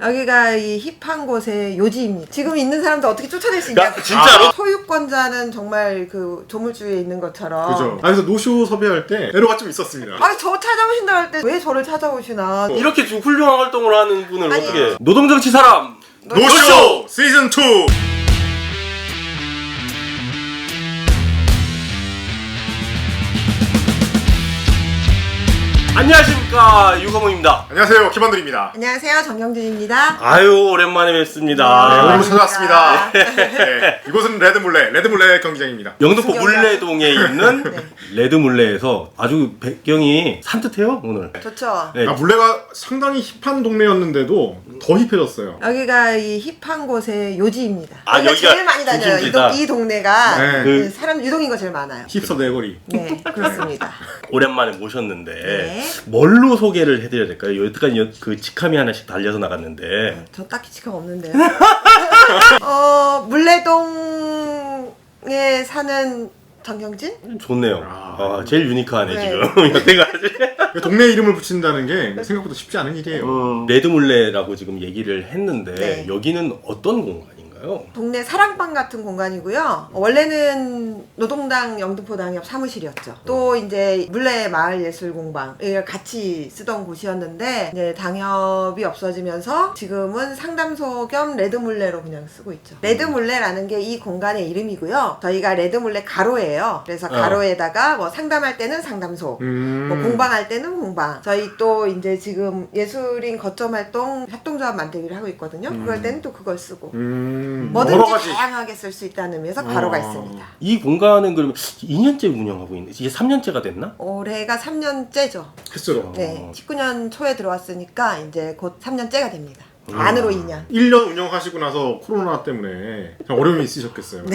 여기가 이 힙한 곳의 요지입니다. 지금 있는 사람도 어떻게 쫓아낼 수 있냐? 야, 진짜로? 소유권자는 정말 그 조물주의에 있는 것처럼. 그죠. 그래서 노쇼 섭외할 때 애로가 좀 있었습니다. 아니 저 찾아오신다 할 때 왜 저를 찾아오시나? 이렇게 좀 훌륭한 활동을 하는 분을 아니. 어떻게 노동정치 사람 노쇼 시즌 2. 안녕하십니까, 유거몽입니다. 안녕하세요, 김한들입니다. 안녕하세요, 정경준입니다. 아유, 오랜만에 뵙습니다. 네, 오늘 반갑습니다. 찾아왔습니다. 네, 이곳은 레드물레 경기장입니다. 영등포 무슨 물레동에 있는 네. 레드물레에서 아주 배경이 산뜻해요, 오늘. 좋죠. 네. 물레가 상당히 힙한 동네였는데도 더 힙해졌어요. 여기가 이 힙한 곳의 요지입니다. 아, 여기가 여기가 제일 많이 다녀요. 중심지다. 이 동네가 네. 그 사람 유동인 거 제일 많아요. 힙서 내거리. 네, 그렇습니다. 오랜만에 모셨는데 네. 뭘로 소개를 해드려야 될까요? 여태까지 그 직함이 하나씩 달려서 나갔는데 저 딱히 직함 없는데요. 물레동에 사는 정경진? 좋네요. 아. 제일 유니크하네 네. 지금 여태까지. 동네 이름을 붙인다는 게 생각보다 쉽지 않은 일이에요. 레드물레라고 지금 얘기를 했는데 네. 여기는 어떤 공간인가요? 동네 사랑방 같은 공간이고요. 원래는 노동당 영등포당 옆 사무실이었죠. 또 이제 물레 마을예술공방 이걸 같이 쓰던 곳이었는데 이제 당협이 없어지면서 지금은 상담소 겸 레드물레로 그냥 쓰고 있죠. 레드물레라는 게 이 공간의 이름이고요. 저희가 레드물레 가로예요. 그래서 가로에다가 뭐 상담할 때는 상담소, 뭐 공방할 때는 공방. 저희 또 이제 지금 예술인 거점 활동 협동조합 만들기를 하고 있거든요. 그럴 때는 또 그걸 쓰고. 여러 뭐든지 가지. 다양하게 쓸 수 있다는 의미에서 가로가 있습니다. 이 공간은 그러면 2년째 운영하고 있는, 이게 3년째가 됐나? 올해가 3년째죠. 횟수로. 네, 19년 초에 들어왔으니까 이제 곧 3년째가 됩니다. 안으로 2년. 1년 운영하시고 나서 코로나 때문에 참 어려움이 있으셨겠어요.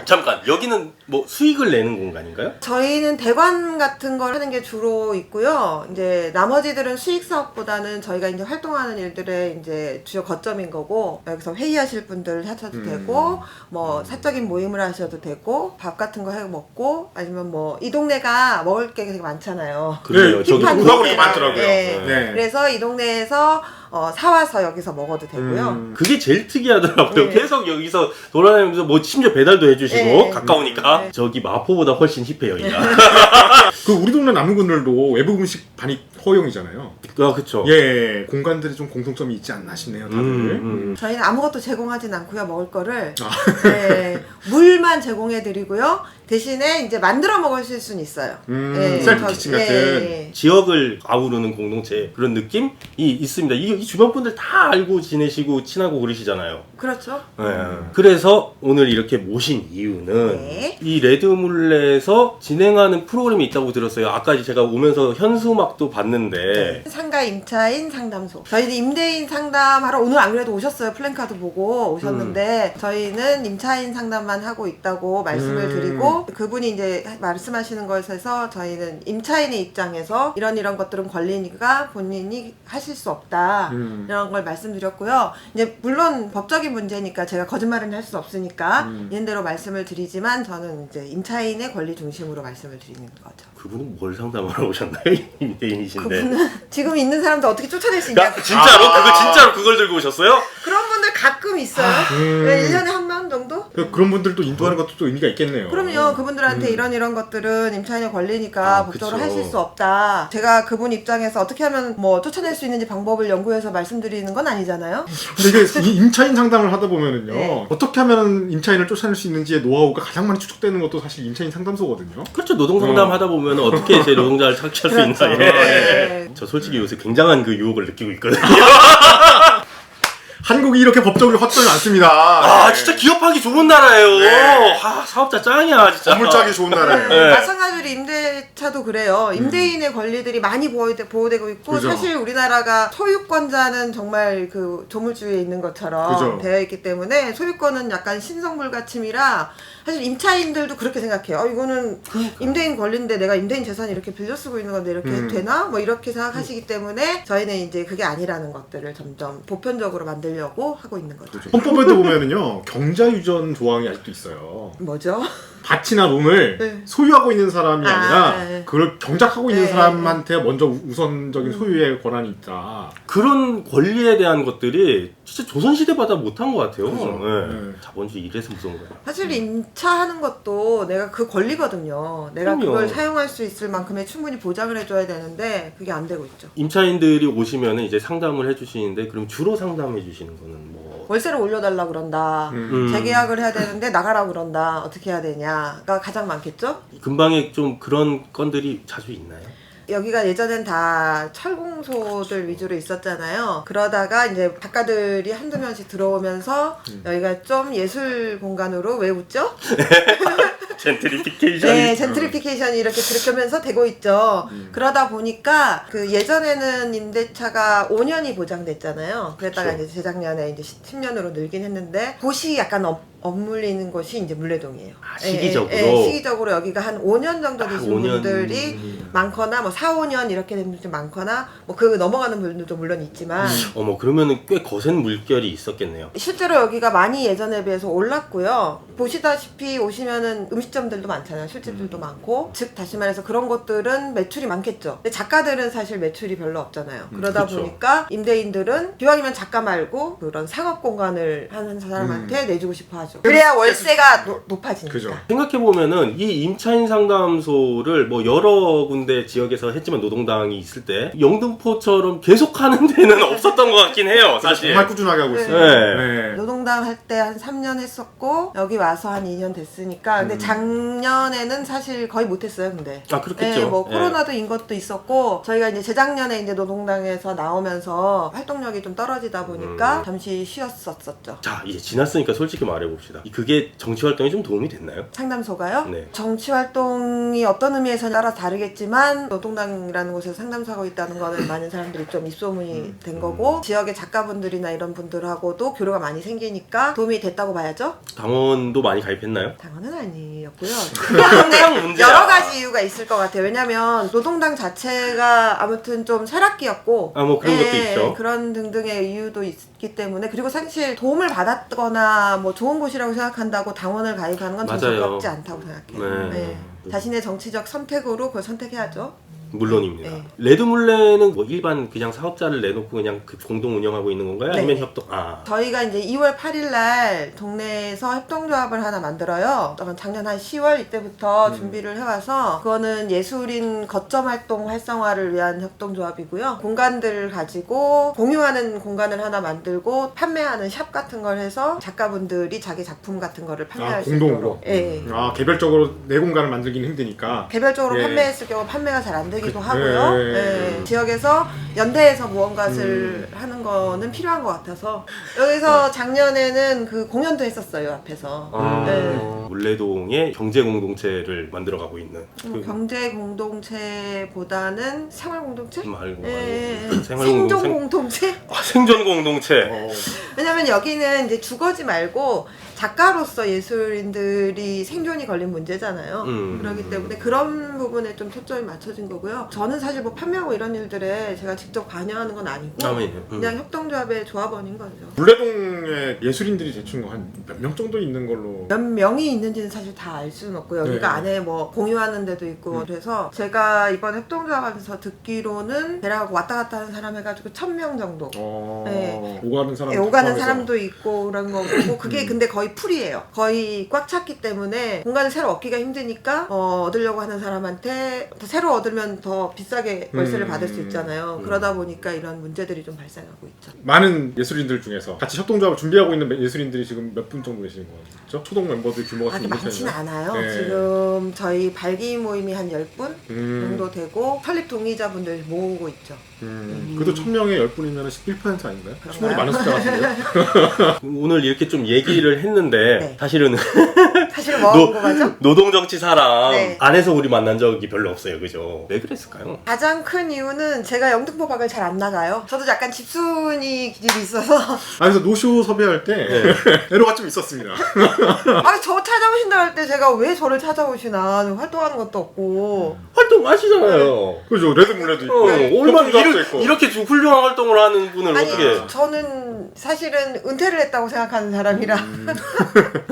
잠깐, 여기는 뭐 수익을 내는 공간인가요? 저희는 대관 같은 걸 하는 게 주로 있고요. 이제 나머지들은 수익 사업보다는 저희가 이제 활동하는 일들의 이제 주요 거점인 거고, 여기서 회의하실 분들 하셔도 되고, 뭐 사적인 모임을 하셔도 되고, 밥 같은 거 해 먹고, 아니면 뭐 이 동네가 먹을 게 되게 많잖아요. 그래요. 네, 저기 힙한 문화가 동네가. 많더라고요. 네. 네. 그래서 이 동네에서 사와서 여기서 먹어도 되고요. 그게 제일 특이하더라고요. 네. 계속 여기서 돌아다니면서 뭐 심지어 배달도 해주시고 네. 가까우니까 네. 저기 마포보다 훨씬 힙해요, 여기가. 그 우리 동네 남은 분들도 외부 음식 반입 허용이잖아요. 아, 그쵸. 예, 공간들이 좀 공통점이 있지 않나 싶네요, 다들. 저희는 아무것도 제공하진 않고요. 먹을 거를 네, 물만 제공해 드리고요. 대신에 이제 만들어 먹으실 수는 있어요. 셀프 키친 같은. 지역을 아우르는 공동체 그런 느낌이 있습니다. 이 주변 분들 다 알고 지내시고 친하고 그러시잖아요. 그렇죠. 네. 그래서 오늘 이렇게 모신 이유는 네. 이 레드물레에서 진행하는 프로그램이 있다고 들었어요. 아까 제가 오면서 현수막도 봤는데 상가 임차인 상담소. 저희는 임대인 상담하러 오늘 안 그래도 오셨어요. 플랜카드 보고 오셨는데 저희는 임차인 상담만 하고 있다고 말씀을 드리고 그분이 이제 말씀하시는 것에서 저희는 임차인의 입장에서 이런 것들은 권리니까 본인이 하실 수 없다. 이런 걸 말씀드렸고요. 이제 물론 법적인 문제니까 제가 거짓말은 할 수 없으니까 있는 대로 말씀을 드리지만 저는 이제 임차인의 권리 중심으로 말씀을 드리는 거죠. 그분은 뭘 상담하러 오셨나요? 임대인이신데. 그분은 지금 있는 사람도 어떻게 쫓아낼 수 있냐? 야, 진짜로? 진짜로 그걸 들고 오셨어요? 그런 분들 가끔 있어요. 네, 1년에 한 번 정도? 그런 분들도 인도하는 것도 또 의미가 있겠네요. 그럼요. 그분들한테 이런 것들은 임차인의 권리니까 법적으로 그쵸. 하실 수 없다. 제가 그분 입장에서 어떻게 하면 뭐 쫓아낼 수 있는지 방법을 연구해서 말씀드리는 건 아니잖아요. 근데 이게 이 임차인 상담을 하다 보면은요, 네. 어떻게 하면 임차인을 쫓아낼 수 있는지의 노하우가 가장 많이 추측되는 것도 사실 임차인 상담소거든요. 그렇죠. 노동상담 하다 보면 어떻게 제 노동자를 착취할 수 그렇죠. 있나. 예. 네. 저 솔직히 요새 굉장한 그 유혹을 느끼고 있거든요. 한국이 이렇게 법적으로 허점이 많습니다. 아, 진짜 기업하기 좋은 나라예요. 네. 사업자 짱이야, 진짜. 건물짜기 좋은 나라예요. 네. 마찬가지로 임대차도 그래요. 임대인의 권리들이 많이 보호되고 있고 그죠. 사실 우리나라가 소유권자는 정말 그 조물주의에 있는 것처럼 그죠. 되어 있기 때문에 소유권은 약간 신성불가침이라 사실 임차인들도 그렇게 생각해요. 이거는 임대인 권리인데 내가 임대인 재산을 이렇게 빌려 쓰고 있는 건데 이렇게 해도 되나? 뭐 이렇게 생각하시기 때문에 저희는 이제 그게 아니라는 것들을 점점 보편적으로 만들려고 하고 있는 거죠. 헌법에도 보면은요, 경자유전 조항이 아직도 있어요. 뭐죠? 밭이나 룸을 네. 소유하고 있는 사람이 아니라 네. 그걸 경작하고 있는 네. 사람한테 먼저 우선적인 소유의 권한이 있다. 그런 권리에 대한 것들이 진짜 조선시대마다 못한 것 같아요. 그렇죠. 네. 네. 자본주의 이래서 무서운 거야. 사실 임차하는 것도 내가 그 권리거든요. 내가 그럼요. 그걸 사용할 수 있을 만큼의 충분히 보장을 해줘야 되는데 그게 안 되고 있죠. 임차인들이 오시면 이제 상담을 해주시는데 그럼 주로 상담해 주시는 거는 뭐 월세를 올려달라 그런다. 재계약을 해야 되는데 나가라 그런다. 어떻게 해야 되냐가 가장 많겠죠? 근방에 좀 그런 건들이 자주 있나요? 여기가 예전엔 다 철공소들 위주로 있었잖아요. 그러다가 이제 작가들이 한두 명씩 들어오면서 여기가 좀 예술 공간으로 왜 웃죠? 젠트리피케이션. 네, 젠트리피케이션이 이렇게 들으면서 되고 있죠. 그러다 보니까 그 예전에는 임대차가 5년이 보장됐잖아요. 그랬다가 그렇죠. 이제 재작년에 이제 10년으로 늘긴 했는데 곳이 약간 엇물리는 곳이 이제 물레동이에요. 아, 시기적으로? 시기적으로 여기가 한 5년 정도 되신 5년. 분들이 많거나 뭐 4, 5년 이렇게 되는 분들이 많거나 뭐 그 넘어가는 분들도 물론 있지만 어머 그러면은 꽤 거센 물결이 있었겠네요. 실제로 여기가 많이 예전에 비해서 올랐고요. 보시다시피 오시면은 음식점들도 많잖아요. 술집들도 많고. 즉 다시 말해서 그런 곳들은 매출이 많겠죠. 근데 작가들은 사실 매출이 별로 없잖아요. 그러다 그렇죠. 보니까 임대인들은 기왕이면 작가 말고 그런 상업 공간을 하는 사람한테 내주고 싶어 하죠. 그래야 월세가 높아지니까. 그죠. 생각해보면은 이 임차인 상담소를 뭐 여러 군데 지역에서 했지만 노동당이 있을 때 영등포처럼 계속 하는 데는 없었던 것 같긴 해요 사실. 정말 꾸준하게 하고 있어요. 네. 노동당 할 때 한 3년 했었고 여기 와서 한 2년 됐으니까 근데 작년에는 사실 거의 못했어요. 근데 아 그렇겠죠. 네, 뭐 예. 코로나도인 것도 있었고 저희가 이제 재작년에 이제 노동당에서 나오면서 활동력이 좀 떨어지다 보니까 잠시 쉬었었죠. 자 이제 지났으니까 솔직히 말해봅시다. 그게 정치 활동에 좀 도움이 됐나요? 상담소가요? 네. 정치 활동이 어떤 의미에서 따라 다르겠지만 노동당이라는 곳에서 상담소하고 있다는 거는 많은 사람들이 좀 입소문이 된 거고 지역의 작가분들이나 이런 분들하고도 교류가 많이 생기니까 도움이 됐다고 봐야죠. 당원도 많이 가입했나요? 당원은 아니었고요. 그냥 문제야. 여러 가지 이유가 있을 것 같아요. 왜냐면 노동당 자체가 아무튼 좀 쇠락기였고 아, 뭐 그런 것도 있죠. 그런 등등의 이유도 있기 때문에 그리고 사실 도움을 받았거나 뭐 좋은 곳이라고 생각한다고 당원을 가입하는 건 좀 맞아요. 적합지 않다고 생각해요. 네. 자신의 정치적 선택으로 그걸 선택해야죠. 물론입니다. 네. 레드물레는 뭐 일반 그냥 사업자를 내놓고 그냥 그 공동 운영하고 있는 건가요? 네. 아니면 협동? 아. 저희가 이제 2월 8일 날 동네에서 협동조합을 하나 만들어요. 작년 한 10월 이때부터 준비를 해와서 그거는 예술인 거점 활동 활성화를 위한 협동조합이고요. 공간들을 가지고 공유하는 공간을 하나 만들고 판매하는 샵 같은 걸 해서 작가분들이 자기 작품 같은 거를 판매할 수 공동으로. 있도록. 예. 개별적으로 내 공간을 만들기는 힘드니까. 개별적으로 예. 판매했을 경우 판매가 잘 안 되기도 그- 하고요. 예. 예. 지역에서 연대해서 무언가를 하는 거는 필요한 것 같아서 여기서 작년에는 그 공연도 했었어요 앞에서. 아, 네. 물레동에 경제 공동체를 만들어가고 있는 경제 공동체보다는 생활 공동체? 말고 생존 생활공동체. 공동체? 생존 공동체. 왜냐면 여기는 이제 주거지 말고 작가로서 예술인들이 생존이 걸린 문제잖아요. 그렇기 때문에 그런 부분에 좀 초점이 맞춰진 거고요. 저는 사실 뭐 판매하고 이런 일들에 제가 직접 관여하는 건 아니고 그냥 협동조합의 조합원인 거죠. 물레동에 예술인들이 대충 한 몇 명 정도 있는 걸로. 몇 명이 있는지는 사실 다 알 수는 없고 여기가 네. 안에 뭐 공유하는 데도 있고 그래서 제가 이번 협동조합에서 듣기로는 대략 왔다 갔다 하는 사람 해가지고 1000명 정도 네. 오가는 사람. 예, 오가는 사람도 있고 그런 거고 그게 근데 거의 풀이에요. 거의 꽉 찼기 때문에 공간을 새로 얻기가 힘드니까 얻으려고 하는 사람한테 새로 얻으면 더 비싸게 월세를 받을 수 있잖아요. 그러다 보니까 이런 문제들이 좀 발생하고 있죠. 많은 예술인들 중에서 같이 협동조합을 준비하고 있는 예술인들이 지금 몇 분 정도 계시는 거죠? 초동 멤버들 규모가 좀 아직 있는 많지는 편이나요? 않아요. 네. 지금 저희 발기 모임이 한 10분 정도 되고 설립 동의자분들 모으고 있죠. 그래도 1000명에 10분이면 11% 아닌가요? 그런가요? 충분히 많은 숫자 같은데요? 오늘 이렇게 좀 얘기를 했는데 네. 사실은 사실 뭐 하고 가죠? 노동정치 사람 네. 안에서 우리 만난 적이 별로 없어요. 그죠? 왜 그랬을까요? 가장 큰 이유는 제가 영등포 밖을 잘 안 나가요. 저도 약간 집순이 기질이 있어서 그래서 노쇼 섭외할 때 애로가 좀 있었습니다. 아니 저 찾아오신다 할 때 제가 왜 저를 찾아오시나 활동하는 것도 없고 활동하시잖아요. 그죠? 레드물레도 있고 얼마나 협동조합도 있고. 이렇게 좀 훌륭한 활동을 하는 분을 아니 어떻게 저는 사실은 은퇴를 했다고 생각하는 사람이라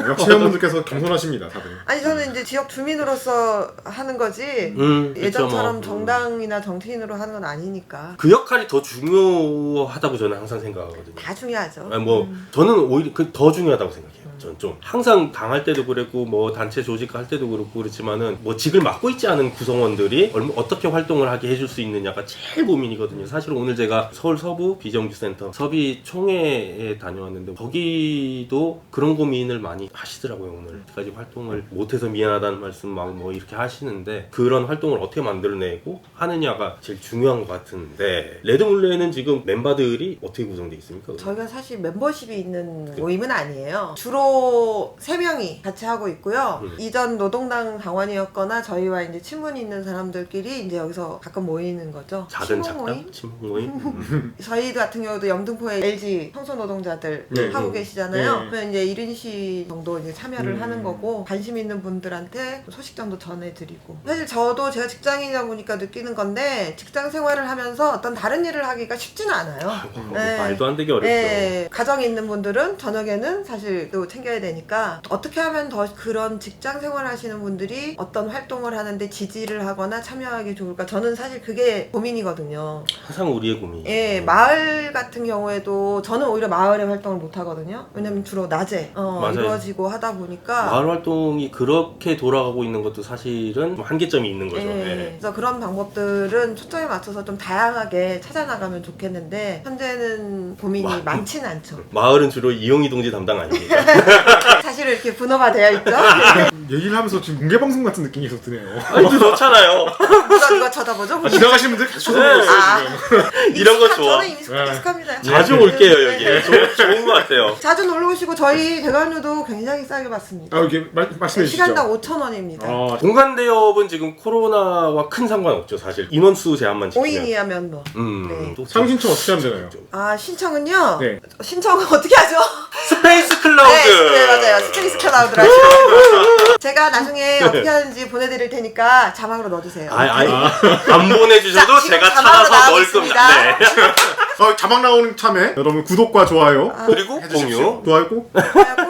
역시 회원분들께서 겸손하십니다, 다들. 아니 저는 이제 지역 주민으로서 하는 거지 예전처럼 뭐. 정당이나 정치인으로 하는 건 아니니까. 그 역할이 더 중요하다고 저는 항상 생각하거든요. 다 중요하죠. 아니, 뭐 저는 오히려 더 중요하다고 생각해요. 저는 좀 항상 당할 때도 그랬고 뭐 단체 조직 할 때도 그렇고 그렇지만은 뭐 직을 맡고 있지 않은 구성원들이 어떻게 활동을 하게 해줄 수 있느냐가 제일 고민이거든요. 사실 오늘 제가 서울 서부 비정규센터 서비 총회에 다녀왔는데 거기도 그런 고민을 많이 하시더라고요. 오늘까지 활동을 못해서 미안하다는 말씀 막 뭐 이렇게 하시는데 그런 활동을 어떻게 만들어내고 하느냐가 제일 중요한 것 같은데 레드물레는 지금 멤버들이 어떻게 구성되어 있습니까? 저희가 사실 멤버십이 있는 모임은 아니에요. 주로 3명이 같이 하고 있고요. 이전 노동당 당원이었거나 저희와 이제 친분이 있는 사람들끼리 이제 여기서 가끔 모이는 거죠. 작은 친목 모임? 작당? 친목 모임? 저희 같은 경우도 영등포에 LG 청소노동자들 네. 하고 계시잖아요. 네. 그러면 이제 1인시 정도 이제 참여를 하는 거고 관심 있는 분들한테 소식 정도 전해드리고. 사실 저도 제가 직장이다 보니까 느끼는 건데 직장 생활을 하면서 어떤 다른 일을 하기가 쉽지는 않아요. 네. 말도 안 되게 어렵죠. 네, 가정이 있는 분들은 저녁에는 사실 또 챙겨야 되니까 어떻게 하면 더 그런 직장 생활 하시는 분들이 어떤 활동을 하는데 지지를 하거나 참여하기 좋을까? 저는 사실 그게 고민이거든요. 항상 우리의 고민이에요. 예, 마을 같은 경우에도 저는 오히려 마을에 활동을 못 하거든요. 왜냐면 주로 낮에 맞아요. 이루어지고 하다 보니까 마을 활동이 그렇게 돌아가고 있는 것도 사실은 좀 한계점이 있는 거죠. 예, 네. 그래서 그런 방법들은 초점에 맞춰서 좀 다양하게 찾아나가면 좋겠는데 현재는 고민이 많지는 않죠. 마을은 주로 이용이 동지 담당 아닙니까? 사실 이렇게 분업화되어 있죠. 얘기를 하면서 지금 공개방송 같은 느낌이 계속 드네요. 아니 좋잖아요. 누가 쳐다보죠? 지나가시는 분들 계속 쳐다보고 있어요, 아. 지금. 이런 거 좋아. 저는 익숙합니다. 자주 올게요 여기. 좋은 것 같아요. 자주 놀러 오시고 저희 대관료도 굉장히 싸게 받습니다. 아, 이게 말씀해 주시죠. 시간당 5,000원입니다. 아, 공간 대여업은 지금 코로나와 큰 상관없죠 사실. 인원수 제한만 지키면. 5인 이하 면허. 네. 또 상신청 어떻게 하면 되나요? 아 신청은요? 네. 신청은 어떻게 하죠? 스페이스 클라우드. 네, 맞아요. 스페이스 클라우드로 하시면 제가 나중에 어떻게 하는지 보내드릴 테니까 자막으로 넣어주세요. 안 보내주셔도 자, 지금 제가 자막으로 찾아서 넣을 나가고 겁니다. 네. 자막 나오는 참에 여러분 구독과 좋아요 그리고 해주십시오. 공유. 좋아요 꼭.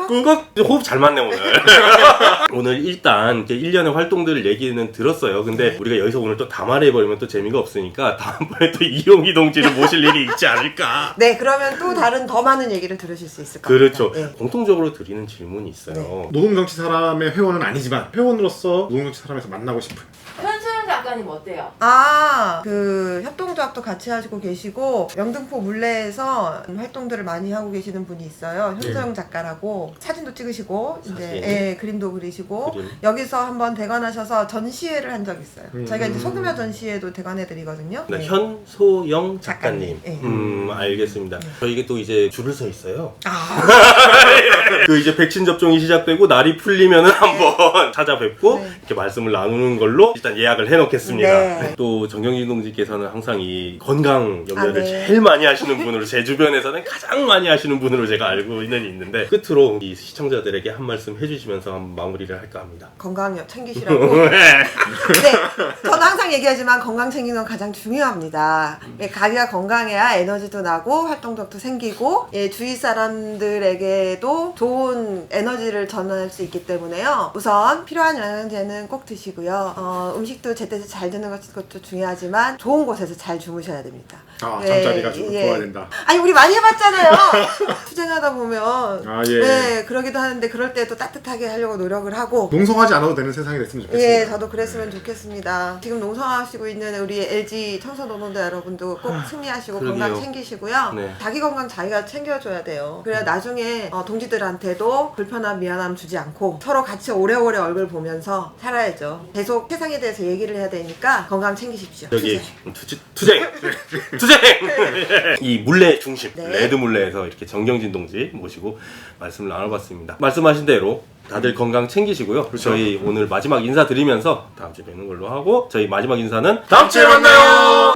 그거 호흡 잘 맞네 오늘. 오늘 일단 이렇게 1년의 활동들을 얘기는 들었어요. 근데 우리가 여기서 오늘 또 다 말해버리면 또 재미가 없으니까 다음번에 또 이용희 동지를 모실 일이 있지 않을까. 네, 그러면 또 다른 더 많은 얘기를 들으실 수 있을 것 같아요. 그렇죠. 네. 공통적으로 드리는 질문이 있어요. 네. 노동정치 사람의 회원은 아니지만 회원으로서 노동정치 사람에서 만나고 싶은. 현수영 작가님 어때요? 그 협동조합도 같이 하시고 계시고 영등포 물레에서 활동들을 많이 하고 계시는 분이 있어요. 현서영 작가라고 사진도 찍으시고 이제 사진. 예, 그림도 그리시고 그림. 여기서 한번 대관하셔서 전시회를 한 적 있어요. 음. 저희가 이제 소규모 전시회도 대관해 드리거든요. 네, 현소영 작가님. 작가님. 네. 알겠습니다. 저희게 또 이제 줄을 서 있어요. 아, 그 이제 백신 접종이 시작되고 날이 풀리면은 한번 찾아뵙고 네. 이렇게 말씀을 나누는 걸로 일단 예약을 해놓겠습니다. 네. 또 정경진 동지께서는 항상 이 건강 염려를 아, 네. 제일 많이 하시는 분으로 제 주변에서는 가장 많이 하시는 분으로 제가 알고는 있는데 끝으로 이 시청자들에게 한 말씀 해주시면서 한번 마무리를 할까 합니다. 건강 챙기시라고. 네, 저는 항상 얘기하지만 건강 챙기는 건 가장 중요합니다. 예, 가게가 건강해야 에너지도 나고 활동력도 생기고 예, 주위 사람들에게도 좋은 에너지를 전할 수 있기 때문에요. 우선 필요한 영양제는 꼭 드시고요. 음식도 제때 잘 드는 것도 중요하지만 좋은 곳에서 잘 주무셔야 됩니다. 잠자리가 좋아야 된다. 아니 우리 많이 해봤잖아요. 투쟁하다 보면 예. 네, 그러기도 하는데 그럴 때 또 따뜻하게 하려고 노력을 하고 농성하지 않아도 되는 세상이 됐으면 좋겠습니다. 예, 저도 그랬으면 좋겠습니다. 지금 농성하시고 있는 우리 LG 청소노동자 여러분도 꼭 승리하시고 그러게요. 건강 챙기시고요. 네. 자기 건강 자기가 챙겨줘야 돼요. 그래야 나중에 동지들한테도 불편함, 미안함 주지 않고 서로 같이 오래오래 얼굴 보면서 살아야죠. 계속 세상에 대해서 얘기를 해야 되니까 건강 챙기십시오. 여기 투쟁! 이 물레 중심 네. 레드 물레에서 이렇게 정경진 동지 모시고 말씀을 나눠봤습니다. 말씀하신 대로 다들 건강 챙기시고요. 저희 오늘 마지막 인사 드리면서 다음 주에 뵙는 걸로 하고 저희 마지막 인사는 다음 주에 만나요.